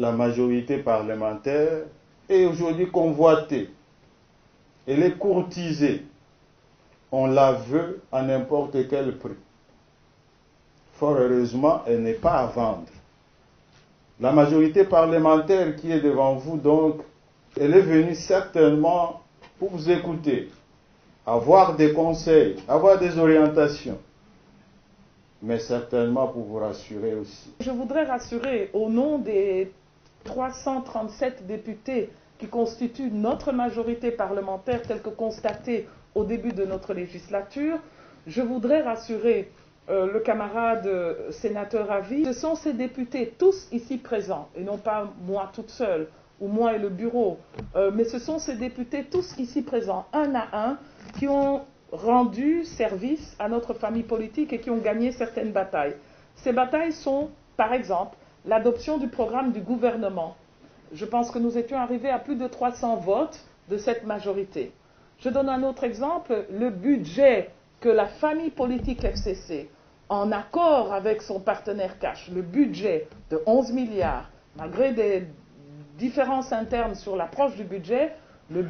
la majorité parlementaire est aujourd'hui convoitée. Elle est courtisée. On la veut à n'importe quel prix. Fort heureusement, elle n'est pas à vendre. La majorité parlementaire qui est devant vous, donc, elle est venue certainement pour vous écouter, avoir des conseils, avoir des orientations, mais certainement pour vous rassurer aussi. Je voudrais rassurer au nom des 337 députés qui constituent notre majorité parlementaire telle que constatée au début de notre législature, je voudrais rassurer le camarade sénateur Avis. Ce sont ces députés tous ici présents, et non pas moi toute seule, ou moi et le bureau, mais ce sont ces députés tous ici présents, un à un, qui ont rendu service à notre famille politique et qui ont gagné certaines batailles. Ces batailles sont, par exemple, l'adoption du programme du gouvernement. Je pense que nous étions arrivés à plus de 300 votes de cette majorité. Je donne un autre exemple, le budget que la famille politique FCC, en accord avec son partenaire cash, le budget de 11 milliards, malgré des différences internes sur l'approche du budget, le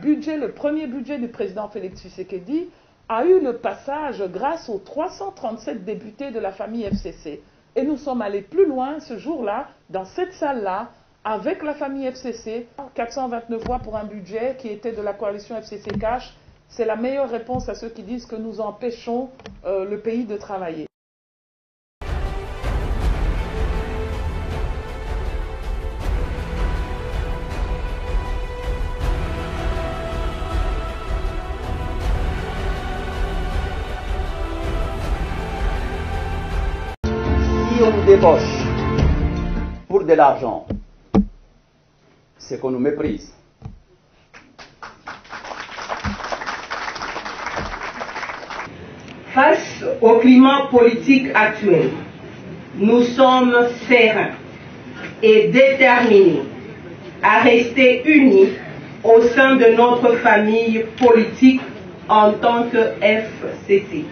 premier budget du président Félix Tshisekedi a eu le passage grâce aux 337 députés de la famille FCC. Et nous sommes allés plus loin ce jour-là, dans cette salle-là, avec la famille FCC, 429 voix pour un budget qui était de la coalition FCC Cash. C'est la meilleure réponse à ceux qui disent que nous empêchons le pays de travailler. Si on nous débauche pour de l'argent, c'est qu'on nous méprise. Face au climat politique actuel, nous sommes sereins et déterminés à rester unis au sein de notre famille politique en tant que FCC.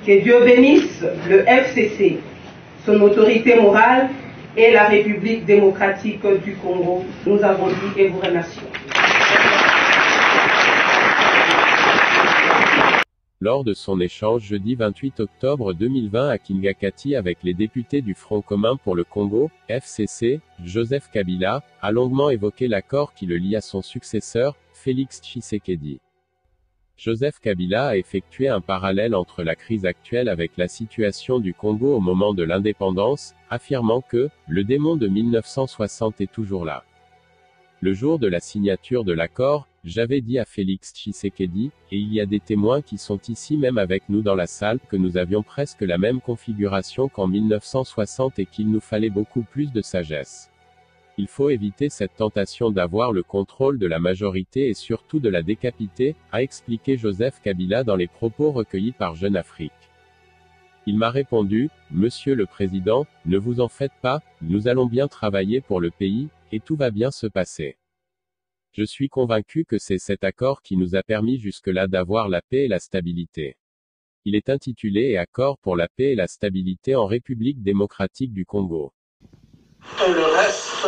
Que Dieu bénisse le FCC, son autorité morale et la République démocratique du Congo. Nous avons dit et vous remercions. Lors de son échange jeudi 28 octobre 2020 à Kingakati avec les députés du Front commun pour le Congo, FCC, Joseph Kabila, a longuement évoqué l'accord qui le lie à son successeur, Félix Tshisekedi. Joseph Kabila a effectué un parallèle entre la crise actuelle avec la situation du Congo au moment de l'indépendance, affirmant que « le démon de 1960 est toujours là ». Le jour de la signature de l'accord, j'avais dit à Félix Tshisekedi, et il y a des témoins qui sont ici même avec nous dans la salle, que nous avions presque la même configuration qu'en 1960 et qu'il nous fallait beaucoup plus de sagesse. Il faut éviter cette tentation d'avoir le contrôle de la majorité et surtout de la décapiter, a expliqué Joseph Kabila dans les propos recueillis par Jeune Afrique. Il m'a répondu, « Monsieur le Président, ne vous en faites pas, nous allons bien travailler pour le pays, et tout va bien se passer. Je suis convaincu que c'est cet accord qui nous a permis jusque-là d'avoir la paix et la stabilité. Il est intitulé « Accord pour la paix et la stabilité en République démocratique du Congo ». Et le reste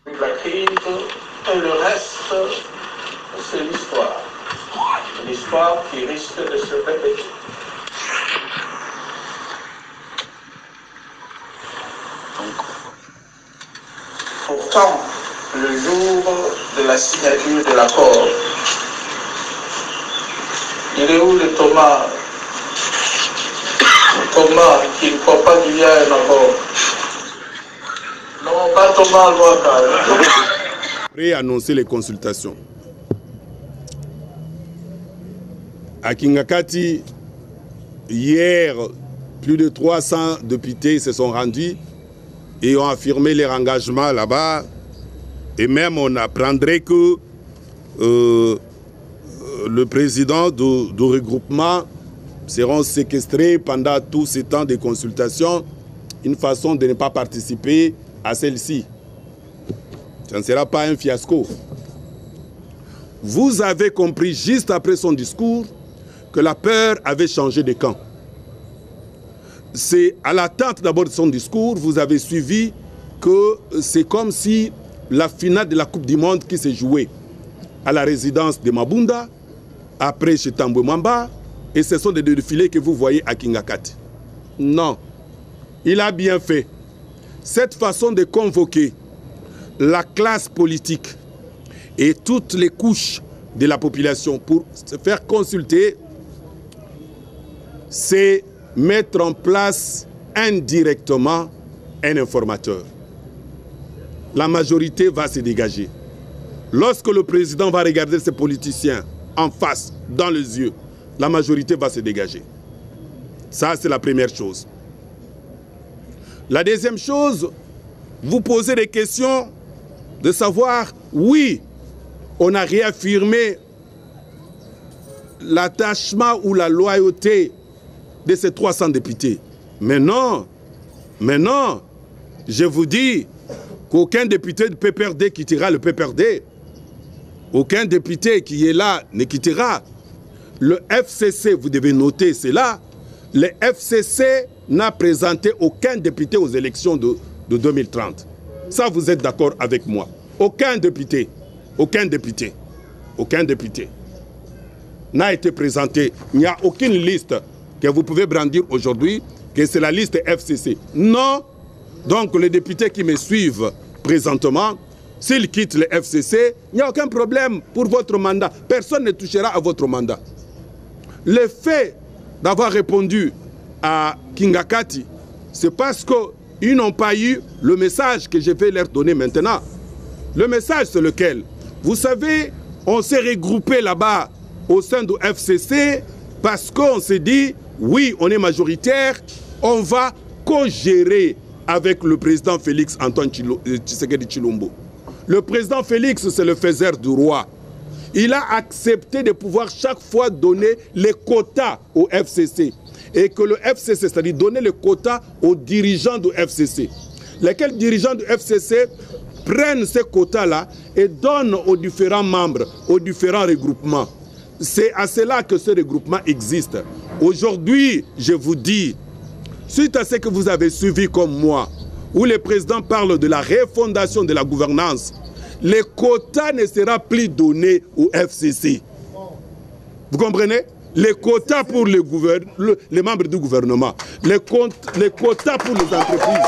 de la crise, et le reste, c'est l'histoire. L'histoire qui risque de se répéter. Pourtant, le jour de la signature de l'accord, il est où le Thomas? Thomas qui ne croit pas qu'il y a un accord. Non, pas Thomas, Réannoncer les consultations. À Kingakati, hier, plus de 300 députés se sont rendus et ont affirmé leur engagement là-bas. Et même on apprendrait que le président du regroupement sera séquestré pendant tous ces temps de consultation, une façon de ne pas participer à celle-ci. Ça ne sera pas un fiasco. Vous avez compris juste après son discours que la peur avait changé de camp. C'est à l'attente d'abord de son discours, vous avez suivi que c'est comme si la finale de la Coupe du Monde qui s'est jouée à la résidence de Mabunda, après chez Tambwe Mwamba, et ce sont des défilés que vous voyez à Kingakati. Non, il a bien fait. Cette façon de convoquer la classe politique et toutes les couches de la population pour se faire consulter, c'est mettre en place indirectement un informateur. La majorité va se dégager. Lorsque le président va regarder ses politiciens en face, dans les yeux, la majorité va se dégager. Ça, c'est la première chose. La deuxième chose, vous posez des questions de savoir, oui, on a réaffirmé l'attachement ou la loyauté de ces 300 députés. Mais non, je vous dis qu'aucun député du PPRD quittera le PPRD. Aucun député qui est là ne quittera. Le FCC, vous devez noter cela, le FCC n'a présenté aucun député aux élections de 2030. Ça, vous êtes d'accord avec moi. Aucun député n'a été présenté. Il n'y a aucune liste que vous pouvez brandir aujourd'hui, que c'est la liste FCC. Non. Donc les députés qui me suivent présentement, s'ils quittent le FCC, il n'y a aucun problème pour votre mandat. Personne ne touchera à votre mandat. Le fait d'avoir répondu à Kingakati, c'est parce qu'ils n'ont pas eu le message que je vais leur donner maintenant. Le message, c'est lequel? Vous savez, on s'est regroupé là-bas au sein du FCC parce qu'on s'est dit, oui, on est majoritaire, on va co-gérer avec le président Félix Antoine Tshisekedi Tshilombo. Le président Félix, c'est le faiseur du roi. Il a accepté de pouvoir chaque fois donner les quotas au FCC. Et que le FCC, c'est-à-dire donner les quotas aux dirigeants du FCC. Lesquels dirigeants du FCC prennent ces quotas-là et donnent aux différents membres, aux différents regroupements. C'est à cela que ce regroupement existe. Aujourd'hui, je vous dis, suite à ce que vous avez suivi comme moi, où le président parle de la refondation de la gouvernance, les quotas ne seront plus donnés au FCC. Vous comprenez? Les quotas pour les membres du gouvernement, les quotas pour les entreprises.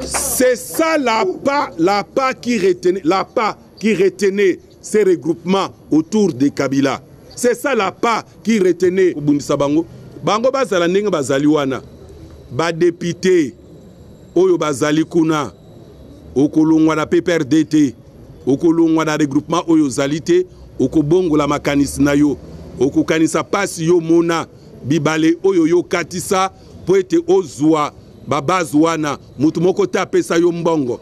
C'est ça la part qui retenait ces regroupements autour de Kabila. C'est ça la part qui retenait Bundisa Bango. Bango bazala ndenge bazali wana. Ba député oyo bazali kuna okolongwa na PPRD, okolongwa na regroupement oyo zalité, okobongola makanisi na yo, okokanisa pasi yo mona bibale oyo yo katisa po ete ozwa babazu wana mutu moko te apesa yo mbongo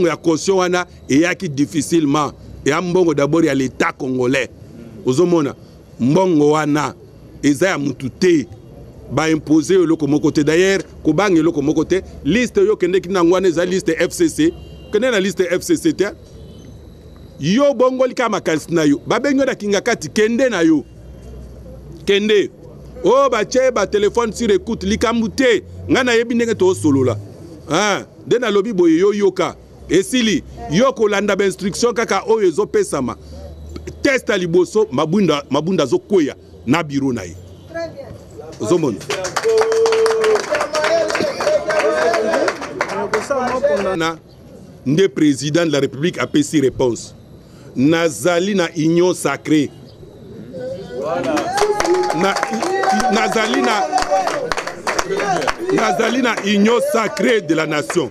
ya caution wana eyaki difficilement ya mbongo d'abord ya l'état congolais. Ozomona mbongo wana eza ya mutu te ba imposer yo loko moko te. D'ailleurs ko bangi loko moko te, liste yo kende ki nangwana eza liste FCC, kende na liste FCC te yo bongo lika makanisi na yo babenyo da Kingakati kende na yo kende o bache ba téléphone sur écoute likamute ngana yebi ndenge to solola de na lobi boye yo yoka esili yo ko landa ba instruction kaka oyo ezo pesama test à liboso mabunda zo koya na bureau na ye ozomona nde président de la République a payé réponse nazali na union sacrée. Voilà. Nazali na union sacrée de la nation.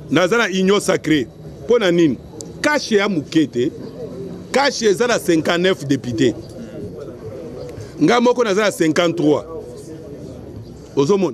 Nazali na union sacrée. Pona nini? Caché ya mukete. Caché za na 59 députés. Nga moko nazali na 53. Ozomona